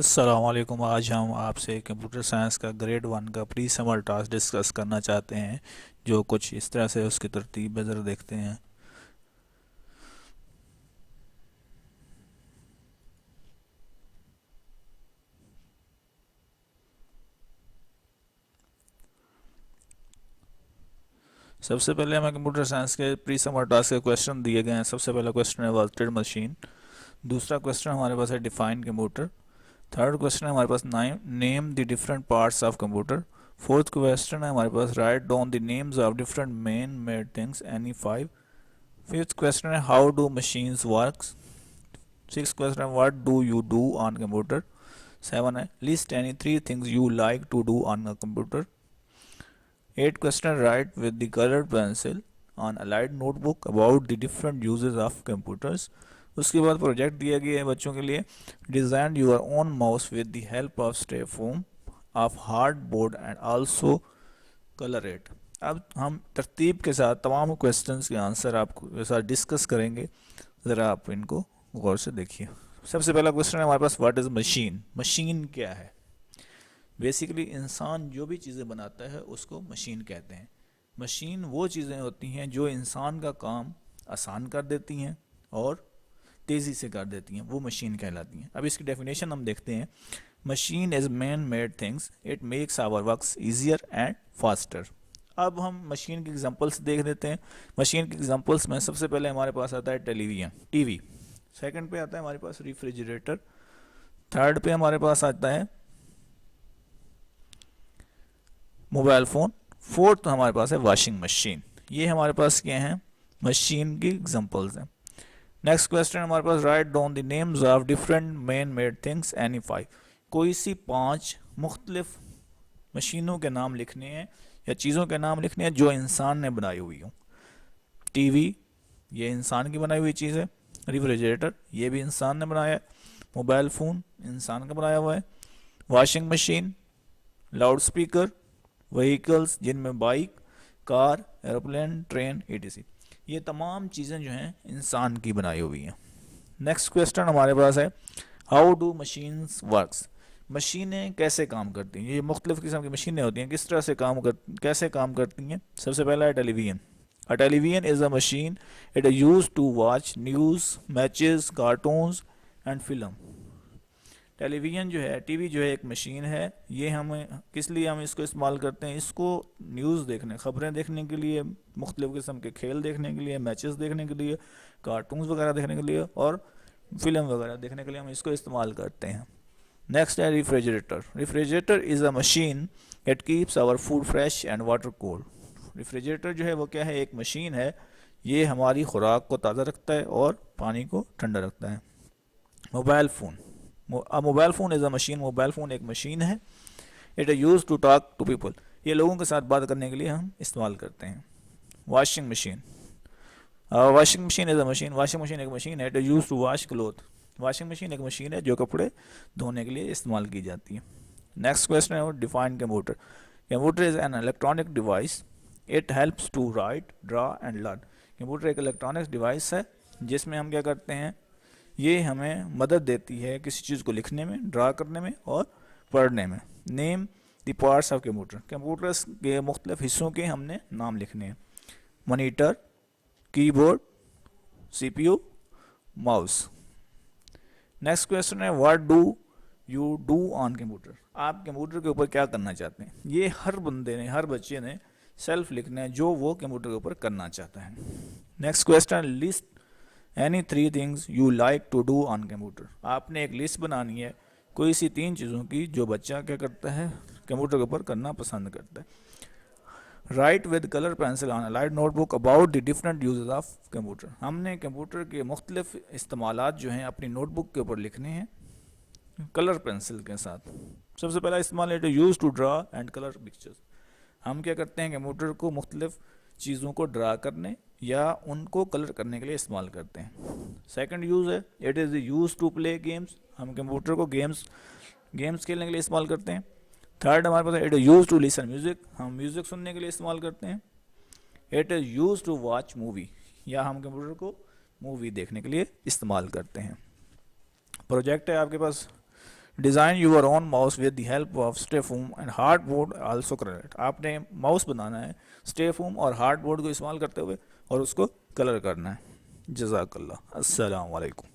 السلام علیکم۔ آج ہم آپ سے کمپیوٹر سائنس کا گریڈ 1 کا پری سمر ٹاسک ڈسکس کرنا چاہتے ہیں، جو کچھ اس طرح سے اس کی ترتیب ذرا دیکھتے ہیں۔ سب سے پہلے ہمیں کمپیوٹر سائنس کے پری سمر ٹاسک کے کویشچن دیے گئے ہیں۔ سب سے پہلا کویشچن ہے ورلڈ مشین، دوسرا کویشچن ہمارے پاس ہے ڈیفائن کمپیوٹر، تھرڈ کویشچن ہے ہمارے پاس name the different parts of computer, fourth question ہے ہمارے پاس write down the names of different man made things any 5، fifth question ہے how do machines works, six question ہے what do you do on computer, seven ہے list any 3 things you like to do on a computer, eight question write with the colour pencil on allied note book about the different uses of computers. اس کے بعد project دیا گیا ہے بچوں کے لیے، design your own mouse with the help of styrofoam of hardboard and also colour it. اب ہم ترتیب کے ساتھ تمام کویشچنس کے آنسر آپ کے ساتھ ڈسکس کریں گے، ذرا آپ ان کو غور سے دیکھیے۔ سب سے پہلا کویشچن ہے ہمارے پاس واٹ از مشین؟ مشین کیا ہے؟ بیسیکلی انسان جو بھی چیزیں بناتا ہے اس کو مشین کہتے ہیں۔ مشین وہ چیزیں ہوتی ہیں جو انسان کا کام آسان کر دیتی ہیں اور تیزی سے کر دیتی ہیں، وہ مشین کہلاتی ہیں۔ اب اس کی ڈیفینیشن ہم دیکھتے ہیں۔ Machine is man made things it makes our works easier and faster. اب ہم مشین کی ایگزامپلس دیکھ دیتے ہیں۔ مشین کی ایگزامپلس میں سب سے پہلے ہمارے پاس آتا ہے ٹی وی، سیکنڈ پہ آتا ہے ہمارے پاس ریفریجریٹر، تھرڈ پہ ہمارے پاس آتا ہے موبائل فون، فورتھ ہمارے پاس ہے واشنگ مشین۔ یہ ہمارے پاس کیا ہیں؟ مشین کی ایگزامپلز ہیں۔ نیکسٹ کویسچن ہمارے پاس write down the names of different man made things any 5۔ کوئی سی 5 مختلف مشینوں کے نام لکھنے ہیں یا چیزوں کے نام لکھنے ہیں جو انسان نے بنائی ہوئی ہوں۔ ٹی وی یہ انسان کی بنائی ہوئی چیز ہے، ریفریجریٹر یہ بھی انسان نے بنایا ہے، موبائل فون انسان کا بنایا ہوا ہے، washing machine, loud speaker, vehicles جن میں بائک، کار، ایروپلین، ٹرین etc، یہ تمام چیزیں جو ہیں انسان کی بنائی ہوئی ہیں۔ نیکسٹ کویسچن ہمارے پاس ہے ہاؤ ڈو مشینز ورکس؟ مشینیں کیسے کام کرتی ہیں؟ یہ مختلف قسم کی مشینیں ہوتی ہیں، کس طرح سے کیسے کام کرتی ہیں؟ سب سے پہلا ہے ٹیلی vision. A television is a machine it is used to watch news, matches, cartoons and film۔ Television جو ہے، ٹی وی جو ہے ایک مشین ہے، یہ ہمیں کس لیے ہم اس کو استعمال کرتے ہیں؟ اس کو نیوز دیکھنے، خبریں دیکھنے کے لیے، مختلف قسم کے کھیل دیکھنے کے لیے، میچز دیکھنے کے لیے، کارٹونز وغیرہ دیکھنے کے لیے اور فلم وغیرہ دیکھنے کے لیے ہم اس کو استعمال کرتے ہیں۔ نیکسٹ ہے refrigerator. Refrigerator is a machine it keeps our food fresh and water cold. Refrigerator جو ہے وہ کیا ہے؟ ایک مشین ہے، یہ ہماری خوراک کو تازہ رکھتا ہے اور پانی کو ٹھنڈا رکھتا ہے۔ Mobile phone, mobile phone is a machine, mobile phone ایک مشین ہے، it is use to talk to people, یہ لوگوں کے ساتھ بات کرنے کے لیے ہم استعمال کرتے ہیں۔ Washing machine, washing machine is a machine, washing machine ایک مشین ہے، it is use to wash cloth, washing machine ایک مشین ہے جو کپڑے دھونے کے لیے استعمال کی جاتی ہے۔ نیکسٹ کویسچن ہے define computer. Computer is an electronic device it helps to write, draw and learn. Computer ایک الیکٹرانک ڈیوائس ہے جس میں ہم کیا کرتے ہیں؟ یہ ہمیں مدد دیتی ہے کسی چیز کو لکھنے میں، ڈرا کرنے میں اور پڑھنے میں۔ Name the parts of computer, computers کے مختلف حصوں کے ہم نے نام لکھنے ہیں۔ Monitor, keyboard, C P U, mouse. Next question ہے what do you do on computer? آپ کمپیوٹر کے اوپر کیا کرنا چاہتے ہیں؟ یہ ہر بندے نے، ہر بچے نے سیلف لکھنا ہے جو وہ کمپیوٹر کے اوپر کرنا چاہتا ہے۔ Next question list any 3 things you like to do on computer. آپ نے ایک لسٹ بنانی ہے کوئی سی 3 چیزوں کی جو بچہ کیا کرتا ہے؟ کمپیوٹر کے اوپر کرنا پسند کرتا ہے۔ Write with colour pencil on allied note book about the different uses of computer. ہم نے کمپیوٹر کے مختلف استعمالات جو ہیں اپنی نوٹ بک کے اوپر لکھنے ہیں کلر پینسل کے ساتھ۔ سب سے پہلا استعمال ہے use to draw and colour pictures. ہم کیا کرتے ہیں؟ کمپیوٹر کو مختلف چیزوں کو ڈرا کرنے یا ان کو کلر کرنے کے لیے استعمال کرتے ہیں۔ سیکنڈ یوز ہے it is use to play games. ہم کمپیوٹر کو گیمس کھیلنے کے لیے استعمال کرتے ہیں۔ تھرڈ ہمارے پاس it is use to listen music, ہم میوزک سننے کے لیے استعمال کرتے ہیں۔ It is use to watch movie, یا ہم کمپیوٹر کو مووی دیکھنے کے لیے استعمال کرتے ہیں۔ پروجیکٹ ہے آپ کے پاس design your own mouse with the help of styrofoam and hardboard also correct. آپ نے ماؤس بنانا ہے اسٹے فوم اور ہارڈ بورڈ کو استعمال کرتے ہوئے اور اس کو کلر کرنا ہے. جزاک اللہ. السلام علیکم.